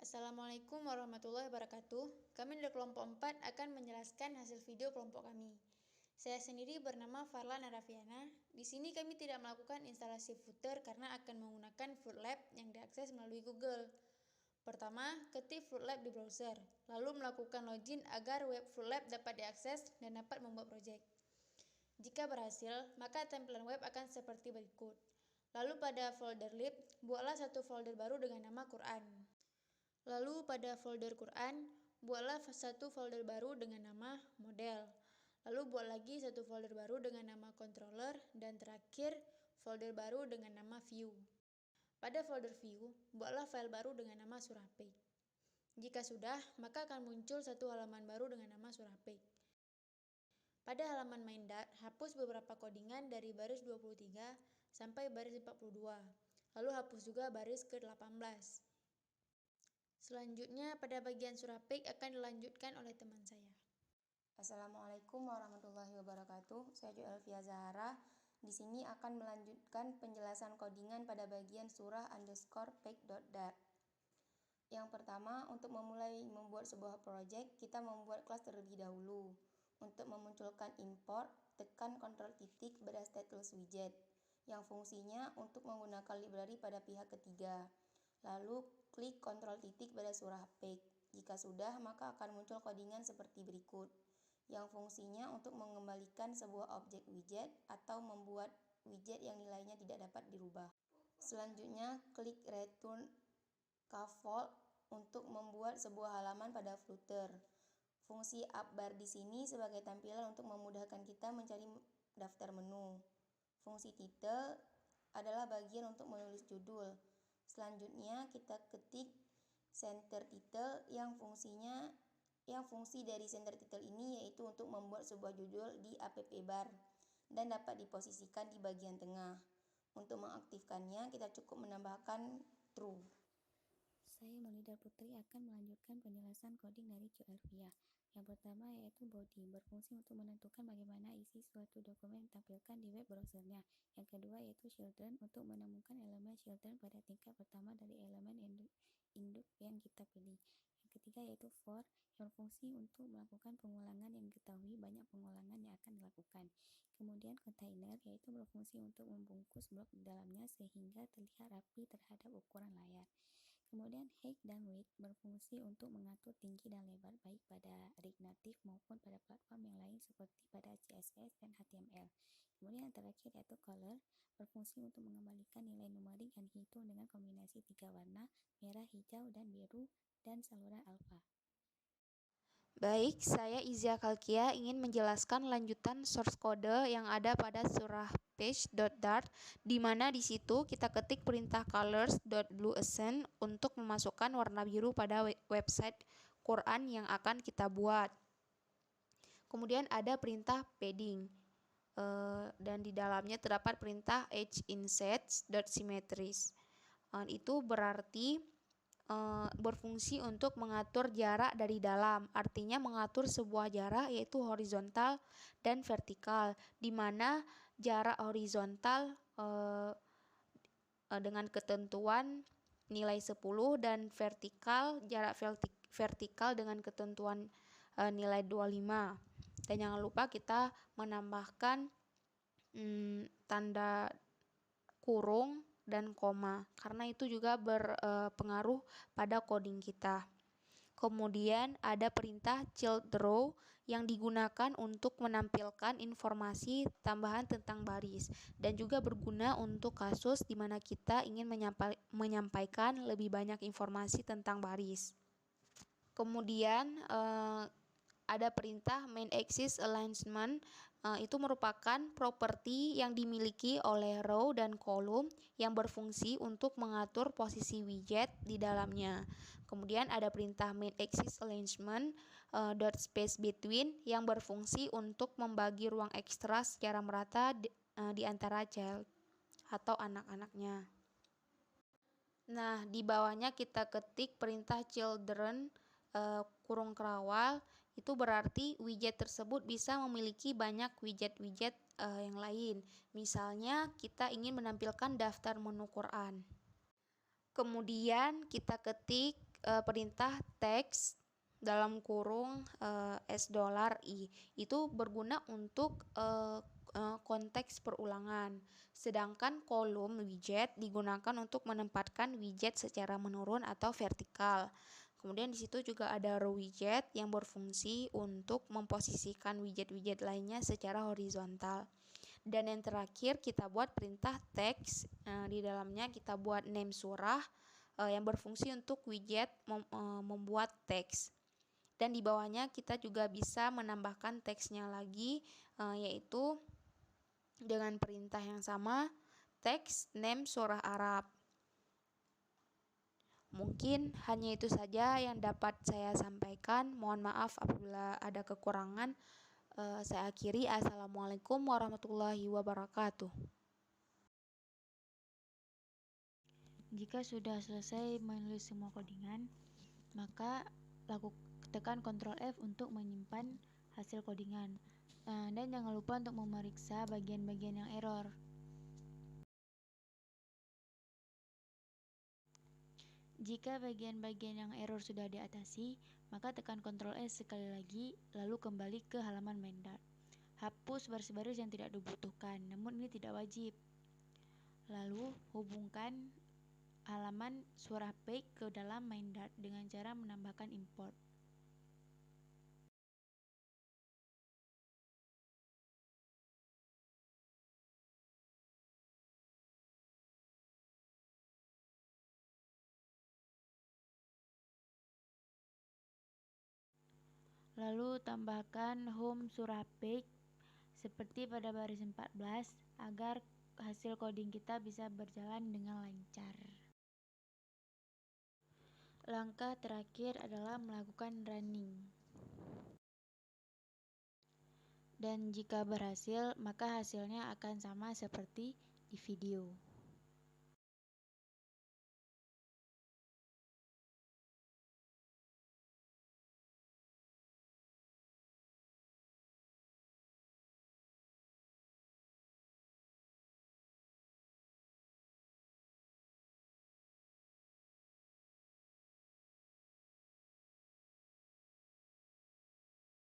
Assalamualaikum warahmatullahi wabarakatuh. Kami dari kelompok 4 akan menjelaskan hasil video kelompok kami. Saya sendiri bernama Farla Narafiana. Di sini kami tidak melakukan instalasi footer karena akan menggunakan Fruitlab yang diakses melalui Google. Pertama, ketik Fruitlab di browser, lalu melakukan login agar web Fruitlab dapat diakses dan dapat membuat proyek. Jika berhasil, maka tampilan web akan seperti berikut. Lalu pada folder lib, buatlah satu folder baru dengan nama Quran. Lalu pada folder Quran, buatlah satu folder baru dengan nama model. Lalu buat lagi satu folder baru dengan nama controller dan terakhir folder baru dengan nama view. Pada folder view, buatlah file baru dengan nama surah page. Jika sudah, maka akan muncul satu halaman baru dengan nama surah page. Pada halaman main.dat, hapus beberapa codingan dari baris 23 sampai baris 42. Lalu hapus juga baris ke-18. Selanjutnya, pada bagian surah page akan dilanjutkan oleh teman saya. Assalamualaikum warahmatullahi wabarakatuh. Saya Elvia Zahara. Di sini akan melanjutkan penjelasan codingan pada bagian surah_page.dat. Yang pertama, untuk memulai membuat sebuah project, kita membuat kelas terlebih dahulu. Untuk memunculkan import, tekan Ctrl titik pada stateless widget, yang fungsinya untuk menggunakan library pada pihak ketiga. Lalu klik Ctrl titik pada surah page. Jika sudah, maka akan muncul codingan seperti berikut, yang fungsinya untuk mengembalikan sebuah objek widget atau membuat widget yang nilainya tidak dapat dirubah. Selanjutnya, klik Return Scaffold untuk membuat sebuah halaman pada Flutter. Fungsi upbar di sini sebagai tampilan untuk memudahkan kita mencari daftar menu. Fungsi title adalah bagian untuk menulis judul. Selanjutnya kita ketik center title yang fungsi dari center title ini yaitu untuk membuat sebuah judul di app bar dan dapat diposisikan di bagian tengah. Untuk mengaktifkannya kita cukup menambahkan true. Saya Maulida Putri akan melanjutkan penjelasan coding dari Elvia. Yang pertama yaitu body, berfungsi untuk menentukan bagaimana isi suatu dokumen ditampilkan di web browsernya. Yang kedua yaitu children, untuk menemukan elemen children pada tingkat pertama dari elemen induk yang kita pilih. Yang ketiga yaitu for, yang berfungsi untuk melakukan pengulangan yang diketahui banyak pengulangan yang akan dilakukan. Kemudian container, yaitu berfungsi untuk membungkus blok di dalamnya sehingga terlihat rapi terhadap ukuran layar. Kemudian height dan width berfungsi untuk mengatur tinggi dan lebar baik pada rig natif maupun pada platform yang lain seperti pada CSS dan HTML. Kemudian yang terakhir yaitu color, berfungsi untuk mengembalikan nilai numerik yang dihitung dengan kombinasi 3 warna, merah, hijau, dan biru, dan saluran alfa. Baik, saya Izia Kalkia ingin menjelaskan lanjutan source code yang ada pada surah page.dart, di mana di situ kita ketik perintah colors.blueAccent untuk memasukkan warna biru pada website Quran yang akan kita buat. Kemudian ada perintah padding, dan di dalamnya terdapat perintah edgeinsets.symmetries. Itu berarti berfungsi untuk mengatur jarak dari dalam, artinya mengatur sebuah jarak yaitu horizontal dan vertikal, di mana jarak horizontal dengan ketentuan nilai 10 dan jarak vertikal dengan ketentuan nilai 25. Dan jangan lupa kita menambahkan tanda kurung dan koma, karena itu juga berpengaruh pada coding kita. Kemudian ada perintah child row yang digunakan untuk menampilkan informasi tambahan tentang baris dan juga berguna untuk kasus di mana kita ingin menyampaikan lebih banyak informasi tentang baris. Kemudian ada perintah main axis alignment, itu merupakan properti yang dimiliki oleh row dan kolom yang berfungsi untuk mengatur posisi widget di dalamnya. Kemudian ada perintah main axis alignment dot space between yang berfungsi untuk membagi ruang ekstra secara merata di antara child atau anak-anaknya. Nah, di bawahnya kita ketik perintah children kurung kerawal, itu berarti widget tersebut bisa memiliki banyak widget-widget yang lain. Misalnya kita ingin menampilkan daftar menu Quran. Kemudian kita ketik perintah text dalam kurung $i itu berguna untuk konteks perulangan, sedangkan kolom widget digunakan untuk menempatkan widget secara menurun atau vertikal. Kemudian di situ juga ada row widget yang berfungsi untuk memposisikan widget-widget lainnya secara horizontal. Dan yang terakhir kita buat perintah text, di dalamnya kita buat name surah yang berfungsi untuk widget membuat teks. Dan di bawahnya kita juga bisa menambahkan teksnya lagi, yaitu dengan perintah yang sama, text name surah Arab. Mungkin hanya itu saja yang dapat saya sampaikan. Mohon maaf apabila ada kekurangan. Saya akhiri. Assalamualaikum warahmatullahi wabarakatuh. Jika sudah selesai menulis semua codingan, maka tekan Ctrl F untuk menyimpan hasil codingan. Dan jangan lupa untuk memeriksa bagian-bagian yang error. Jika bagian-bagian yang error sudah diatasi, maka tekan Ctrl S sekali lagi, lalu kembali ke halaman main Dart. Hapus baris-baris yang tidak dibutuhkan, namun ini tidak wajib. Lalu hubungkan halaman surah page ke dalam main Dart dengan cara menambahkan import. Lalu tambahkan home surah page seperti pada baris 14 agar hasil coding kita bisa berjalan dengan lancar. Langkah terakhir adalah melakukan running. Dan jika berhasil, maka hasilnya akan sama seperti di video.